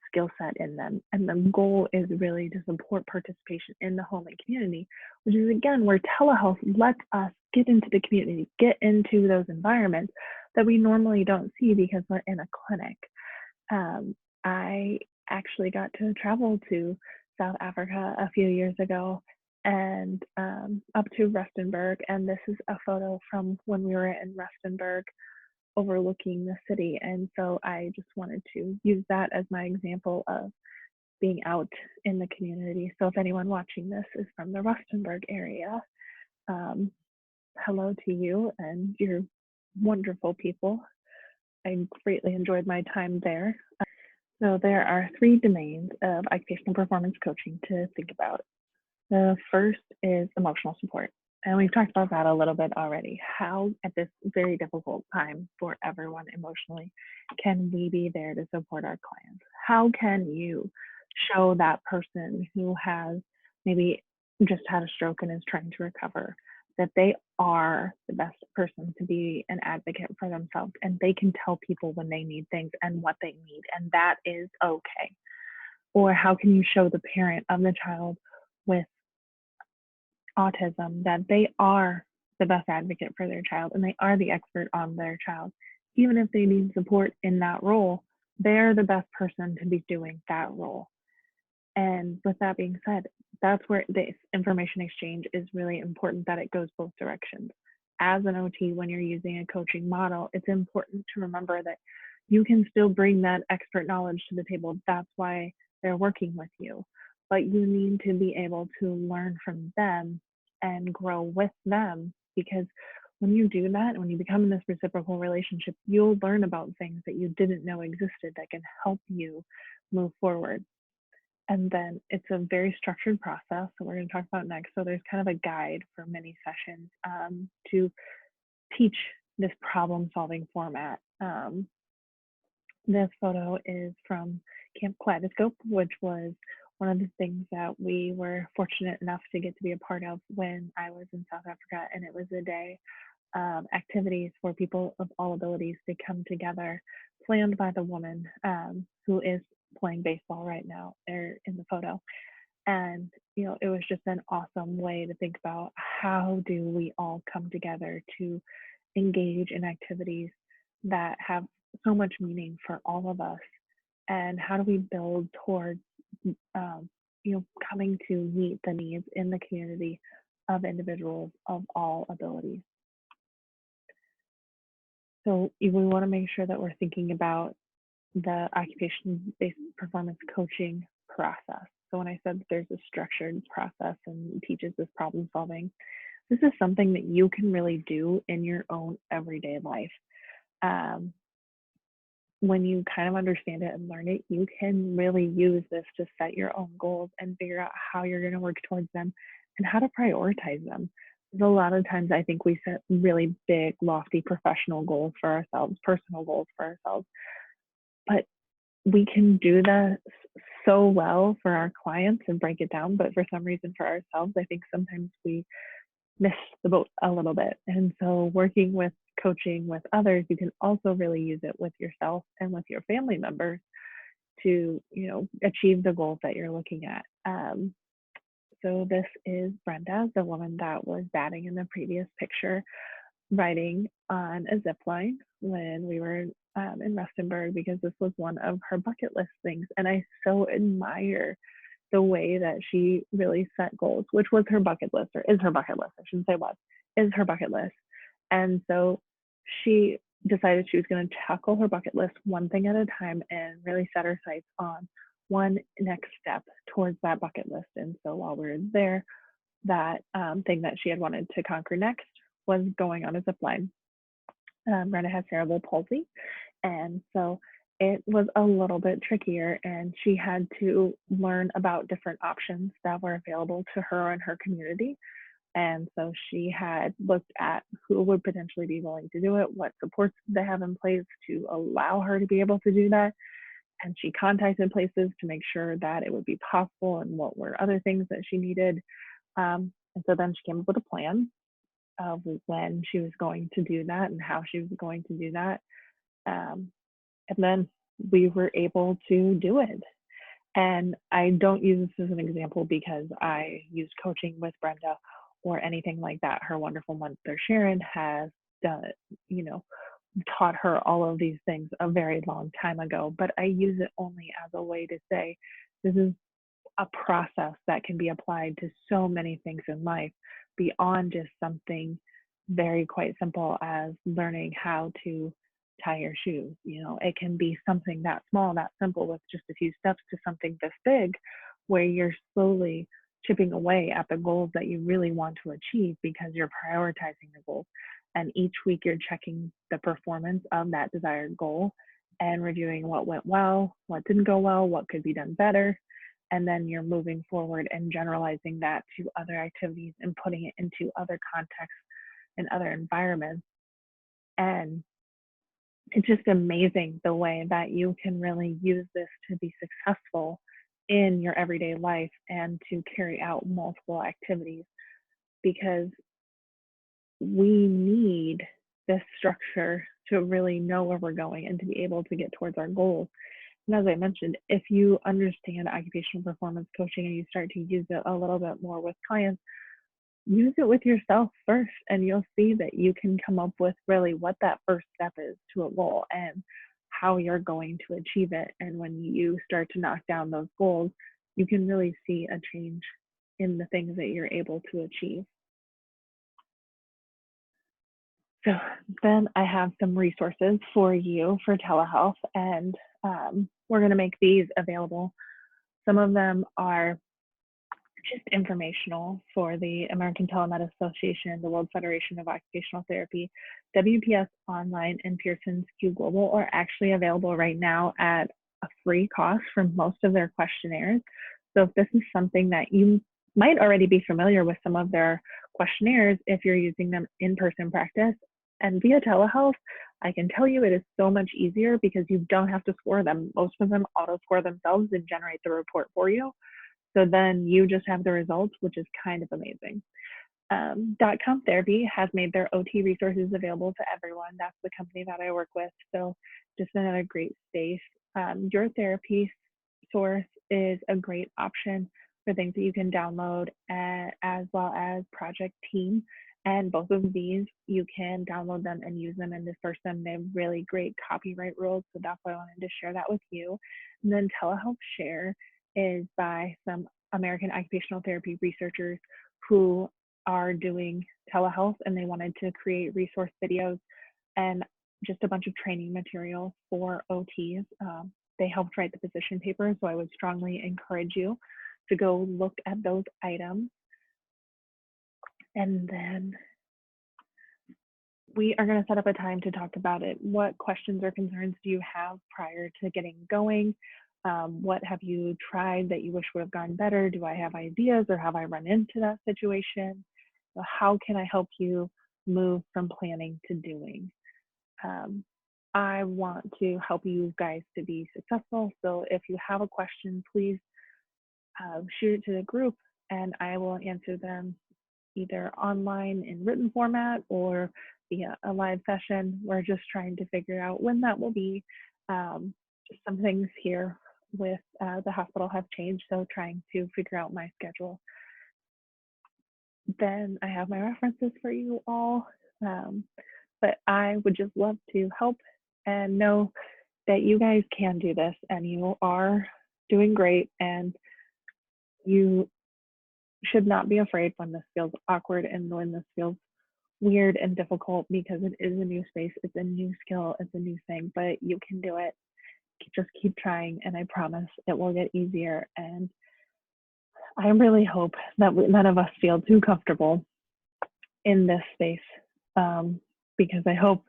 skill set in them. And the goal is really to support participation in the home and community, which is again where telehealth lets us get into the community, get into those environments that we normally don't see because we're in a clinic. I actually got to travel to South Africa a few years ago and up to Rustenburg. And this is a photo from when we were in Rustenburg overlooking the city. And so I just wanted to use that as my example of being out in the community. So if anyone watching this is from the Rustenburg area, hello to you and your wonderful people. I greatly enjoyed my time there. So there are three domains of occupational performance coaching to think about. The first is emotional support. And we've talked about that a little bit already. How, at this very difficult time for everyone emotionally, can we be there to support our clients? How can you show that person who has maybe just had a stroke and is trying to recover that they are the best person to be an advocate for themselves, and they can tell people when they need things and what they need, and that is okay? Or how can you show the parent of the child with autism that they are the best advocate for their child and they are the expert on their child? Even if they need support in that role, they're the best person to be doing that role. And with that being said, that's where this information exchange is really important, that it goes both directions. As an OT, when you're using a coaching model, it's important to remember that you can still bring that expert knowledge to the table. That's why they're working with you. But you need to be able to learn from them and grow with them, because when you do that, when you become in this reciprocal relationship, you'll learn about things that you didn't know existed that can help you move forward. And then it's a very structured process that we're going to talk about next. So there's kind of a guide for many sessions to teach this problem solving format. This photo is from Camp Kaleidoscope, which was one of the things that we were fortunate enough to get to be a part of when I was in South Africa. And it was a day of activities for people of all abilities to come together, planned by the woman who is playing baseball right now there in the photo. And it was just an awesome way to think about how do we all come together to engage in activities that have so much meaning for all of us, and how do we build towards coming to meet the needs in the community of individuals of all abilities. So we want to make sure that we're thinking about the occupation-based performance coaching process. So when I said that there's a structured process and teaches this problem solving, this is something that you can really do in your own everyday life. Um, when you kind of understand it and learn it, you can really use this to set your own goals and figure out how you're going to work towards them and how to prioritize them. Because a lot of times I think we set really big, lofty professional goals for ourselves, personal goals for ourselves, but we can do that so well for our clients and break it down. But for some reason, for ourselves, I think sometimes we miss the boat a little bit. And so working with coaching with others, you can also really use it with yourself and with your family members to, achieve the goals that you're looking at. So this is Brenda, the woman that was batting in the previous picture, riding on a zip line when we were in Rustenburg, because this was one of her bucket list things. And I so admire the way that she really set goals, which was her bucket list, or is her bucket list. I shouldn't say was, is her bucket list. And so she decided she was going to tackle her bucket list one thing at a time and really set her sights on one next step towards that bucket list. And so while we were there, that thing that she had wanted to conquer next was going on a zip line. Brenda has cerebral palsy, and so it was a little bit trickier, and she had to learn about different options that were available to her and her community. And so she had looked at who would potentially be willing to do it, what supports they have in place to allow her to be able to do that. And she contacted places to make sure that it would be possible and what were other things that she needed. And so then she came up with a plan of when she was going to do that and how she was going to do that. And then we were able to do it. And I don't use this as an example because I used coaching with Brenda or anything like that. Her wonderful mother, Sharon, has done, taught her all of these things a very long time ago. But I use it only as a way to say, this is a process that can be applied to so many things in life beyond just something very quite simple as learning how to tie your shoes. It can be something that small, that simple, with just a few steps, to something this big where you're slowly chipping away at the goals that you really want to achieve because you're prioritizing the goals. And each week you're checking the performance of that desired goal and reviewing what went well, what didn't go well, what could be done better. And then you're moving forward and generalizing that to other activities and putting it into other contexts and other environments. And it's just amazing the way that you can really use this to be successful in your everyday life and to carry out multiple activities, because we need this structure to really know where we're going and to be able to get towards our goals. And as I mentioned, if you understand occupational performance coaching and you start to use it a little bit more with clients, use it with yourself first, and you'll see that you can come up with really what that first step is to a goal and how you're going to achieve it. And when you start to knock down those goals, you can really see a change in the things that you're able to achieve. So then I have some resources for you for telehealth, and we're going to make these available. Some of them are just informational for the American Telemed Association, the World Federation of Occupational Therapy. WPS Online and Pearson's Q Global are actually available right now at a free cost for most of their questionnaires. So if this is something that you might already be familiar with some of their questionnaires, if you're using them in person practice and via telehealth, I can tell you it is so much easier because you don't have to score them. Most of them auto score themselves and generate the report for you. So then you just have the results, which is kind of amazing. .com Therapy has made their OT resources available to everyone. That's the company that I work with. So just another great space. Your Therapy source is a great option for things that you can download, as well as Project Team. And both of these, you can download them and use them and disperse them. They have really great copyright rules. So that's why I wanted to share that with you. And then Telehealth Share is by some American occupational therapy researchers who are doing telehealth, and they wanted to create resource videos and just a bunch of training material for OTs. They helped write the position paper, so I would strongly encourage you to go look at those items. And then we are going to set up a time to talk about it. What questions or concerns do you have prior to getting going? What have you tried that you wish would have gone better? Do I have ideas, or have I run into that situation? So how can I help you move from planning to doing? I want to help you guys to be successful. So if you have a question, please shoot it to the group and I will answer them either online in written format or via a live session. We're just trying to figure out when that will be. Just some things here with the hospital have changed, so trying to figure out my schedule. Then I have my references for you all, but I would just love to help and know that you guys can do this and you are doing great, and you should not be afraid when this feels awkward and when this feels weird and difficult, because it is a new space, it's a new skill, it's a new thing, but you can do it. Just keep trying, and I promise it will get easier. And I really hope that none of us feel too comfortable in this space, because I hope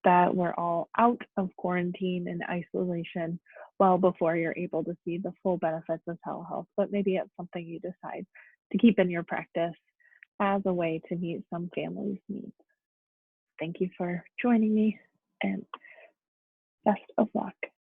that we're all out of quarantine and isolation well before you're able to see the full benefits of telehealth. But maybe it's something you decide to keep in your practice as a way to meet some families' needs. Thank you for joining me, and best of luck.